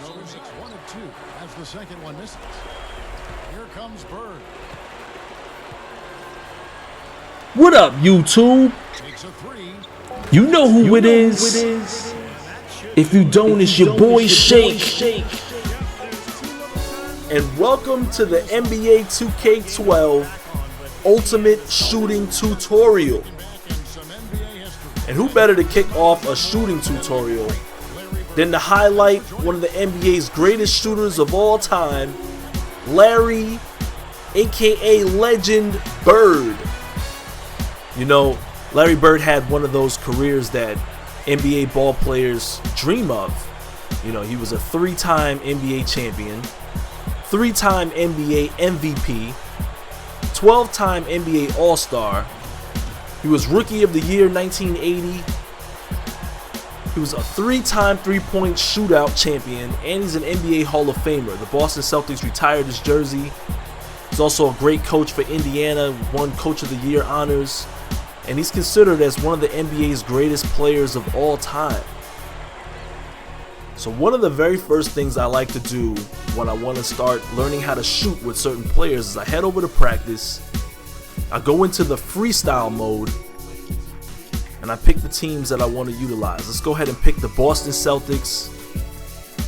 goes. It's 1-2 as the second one misses. Here comes Bird. What up, YouTube? Takes a three. You know who it is. If you don't, it's your boy Shake. And welcome to the NBA 2K12 Ultimate Shooting Tutorial. And who better to kick off a shooting tutorial than to highlight one of the NBA's greatest shooters of all time, Larry, aka Legend Bird. You know, Larry Bird had one of those careers that NBA ball players dream of. You know, he was a 3-time NBA champion, 3-time NBA MVP, 12-time NBA All-Star. He was Rookie of the Year 1980. He was a 3-time three-point shootout champion, and he's an NBA Hall of Famer. The Boston Celtics retired his jersey. He's also a great coach for Indiana, won Coach of the Year honors, and he's considered as one of the NBA's greatest players of all time. So one of the very first things I like to do when I want to start learning how to shoot with certain players is I head over to practice, I go into the freestyle mode, and I pick the teams that I want to utilize. Let's go ahead and pick the Boston Celtics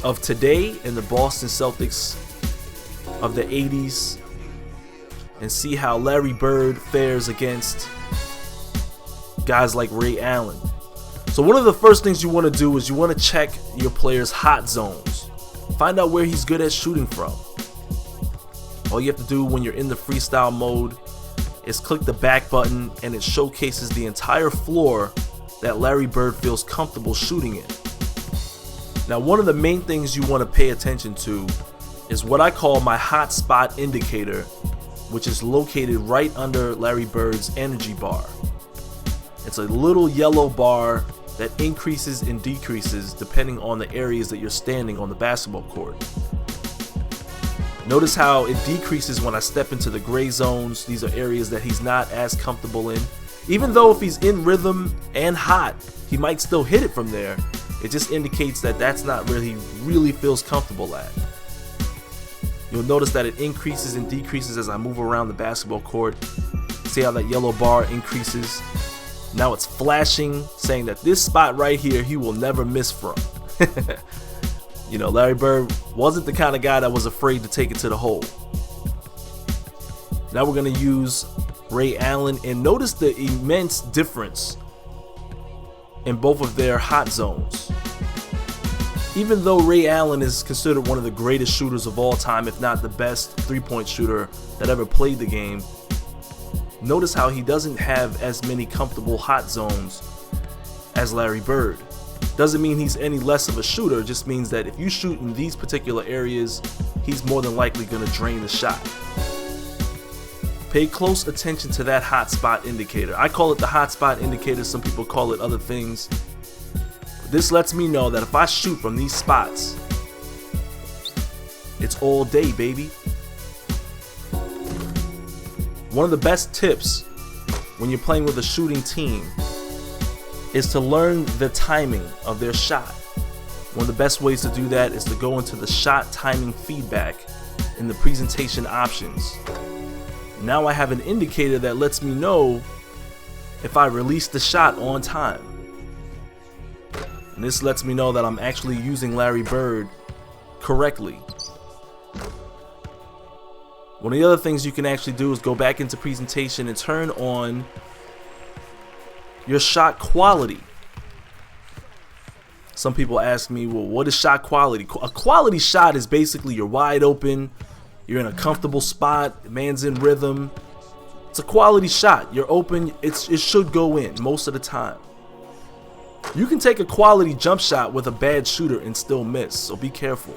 of today and the Boston Celtics of the 80s and see how Larry Bird fares against guys like Ray Allen. So one of the first things you want to do is you want to check your player's hot zones. Find out where he's good at shooting from. All you have to do when you're in the freestyle mode is click the back button, and it showcases the entire floor that Larry Bird feels comfortable shooting in. Now, one of the main things you want to pay attention to is what I call my hot spot indicator, which is located right under Larry Bird's energy bar. It's a little yellow bar that increases and decreases depending on the areas that you're standing on the basketball court. Notice how it decreases when I step into the gray zones. These are areas that he's not as comfortable in. Even though if he's in rhythm and hot, he might still hit it from there. It just indicates that that's not where he really feels comfortable at. You'll notice that it increases and decreases as I move around the basketball court. See how that yellow bar increases? Now it's flashing, saying that this spot right here he will never miss from. You know, Larry Bird wasn't the kind of guy that was afraid to take it to the hole. Now we're going to use Ray Allen, and notice the immense difference in both of their hot zones. Even though Ray Allen is considered one of the greatest shooters of all time, if not the best three-point shooter that ever played the game, notice how he doesn't have as many comfortable hot zones as Larry Bird. Doesn't mean he's any less of a shooter, just means that if you shoot in these particular areas, he's more than likely going to drain the shot. Pay close attention to that hot spot indicator. I call it the hot spot indicator, some people call it other things. This lets me know that if I shoot from these spots, it's all day, baby. One of the best tips when you're playing with a shooting team is to learn the timing of their shot. One of the best ways to do that is to go into the shot timing feedback in the presentation options. Now I have an indicator that lets me know if I release the shot on time. And this lets me know that I'm actually using Larry Bird correctly. One of the other things you can actually do is go back into presentation and turn on your shot quality. Some people ask me, well, what is shot quality? A quality shot is basically you're wide open, you're in a comfortable spot, the man's in rhythm. It's a quality shot. You're open, it should go in most of the time. You can take a quality jump shot with a bad shooter and still miss, so be careful.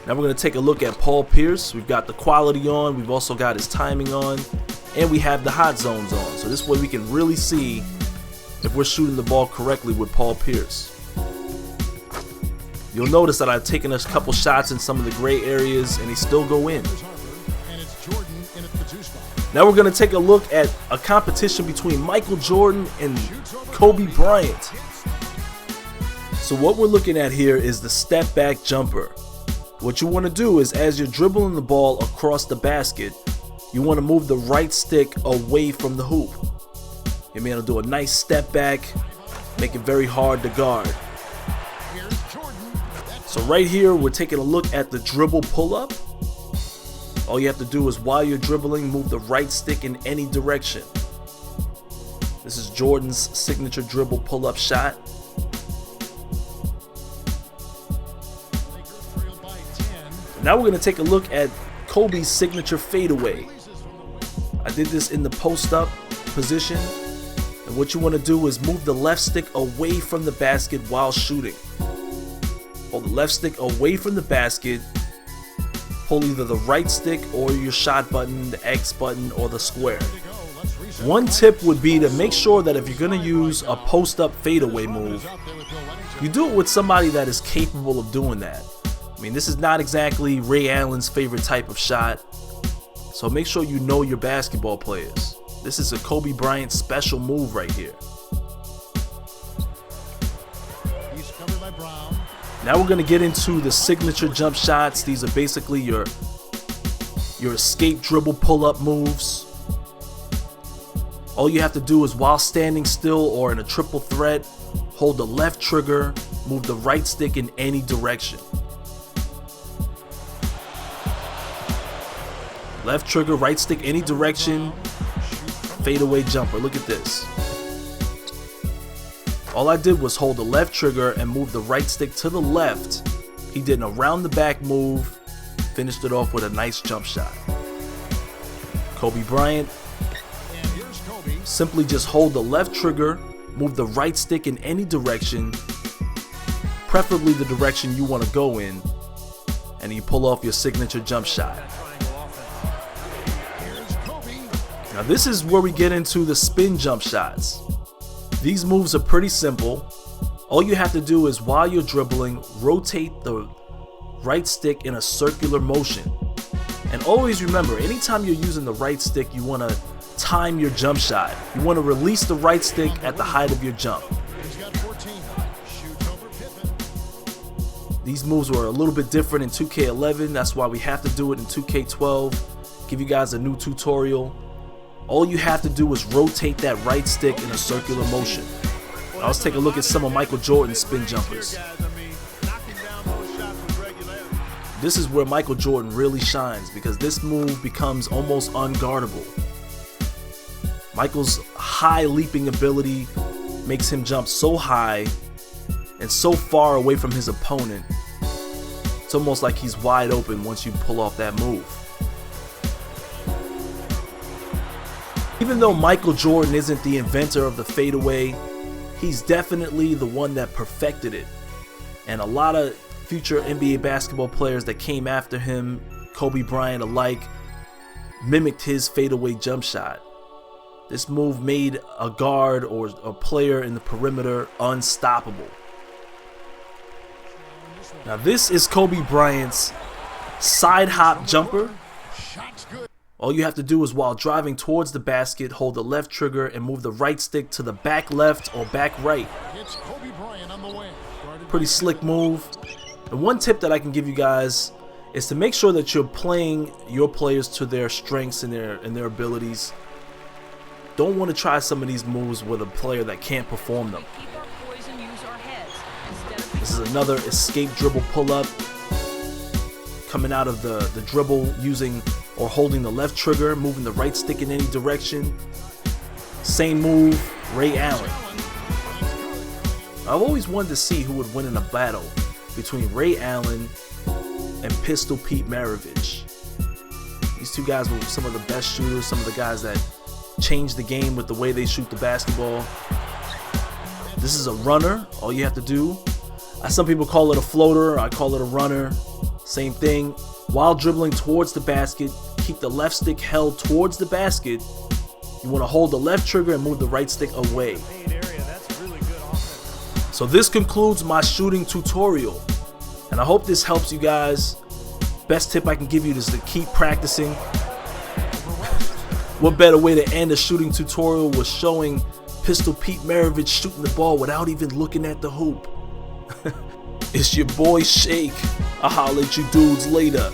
Now we're going to take a look at Paul Pierce. We've got the quality on, we've also got his timing on, and we have the hot zones on. So this way we can really see if we're shooting the ball correctly with Paul Pierce. You'll notice that I've taken a couple shots in some of the gray areas and they still go in. Now we're going to take a look at a competition between Michael Jordan and Kobe Bryant. So what we're looking at here is the Stepback Jumper. What you want to do is, as you're dribbling the ball across the basket, you want to move the right stick away from the hoop. You're going to do a nice step back, make it very hard to guard. So right here, we're taking a look at the dribble pull-up. All you have to do is, while you're dribbling, move the right stick in any direction. This is Jordan's signature dribble pull-up shot. Now we're going to take a look at Kobe's signature fadeaway. I did this in the post-up position. And what you want to do is move the left stick away from the basket while shooting. Hold the left stick away from the basket. Pull either the right stick or your shot button, the X button, or the square. One tip would be to make sure that if you're going to use a post-up fadeaway move, you do it with somebody that is capable of doing that. I mean, this is not exactly Ray Allen's favorite type of shot, so make sure you know your basketball players. This is a Kobe Bryant special move right here. Now we're going to get into the signature jump shots. These are basically your escape dribble pull-up moves. All you have to do is, while standing still or in a triple threat, hold the left trigger, move the right stick in any direction. Left trigger, right stick, any direction. Fadeaway jumper. Look at this. All I did was hold the left trigger and move the right stick to the left. He did an around the back move, finished it off with a nice jump shot. Kobe Bryant. Simply just hold the left trigger, move the right stick in any direction, preferably the direction you want to go in, and you pull off your signature jump shot. Now this is where we get into the spin jump shots. These moves are pretty simple. All you have to do is, while you're dribbling, rotate the right stick in a circular motion. And always remember, anytime you're using the right stick, you want to time your jump shot. You want to release the right stick at the height of your jump. These moves were a little bit different in 2K11. That's why we have to do it in 2K12. Give you guys a new tutorial. All you have to do is rotate that right stick in a circular motion. Now let's take a look at some of Michael Jordan's spin jumpers. This is where Michael Jordan really shines, because this move becomes almost unguardable. Michael's high leaping ability makes him jump so high and so far away from his opponent. It's almost like he's wide open once you pull off that move. Even though Michael Jordan isn't the inventor of the fadeaway, he's definitely the one that perfected it. And a lot of future NBA basketball players that came after him, Kobe Bryant alike, mimicked his fadeaway jump shot. This move made a guard or a player in the perimeter unstoppable. Now this is Kobe Bryant's side hop jumper. All you have to do is, while driving towards the basket, hold the left trigger and move the right stick to the back left or back right. Pretty slick move. And one tip that I can give you guys is to make sure that you're playing your players to their strengths and their abilities. Don't want to try some of these moves with a player that can't perform them. This is another escape dribble pull-up, coming out of the dribble using or holding the left trigger, moving the right stick in any direction. Same move, Ray Allen. I've always wanted to see who would win in a battle between Ray Allen and Pistol Pete Maravich. These two guys were some of the best shooters, some of the guys that changed the game with the way they shoot the basketball. This is a runner. All you have to do, some people call it a floater, I call it a runner. Same thing. While dribbling towards the basket, keep the left stick held towards the basket. You want to hold the left trigger and move the right stick away. So this concludes my shooting tutorial, and I hope this helps you guys. Best tip I can give you is to keep practicing. What better way to end a shooting tutorial was showing Pistol Pete Maravich shooting the ball without even looking at the hoop. It's your boy Shake. I'll holler at you dudes later.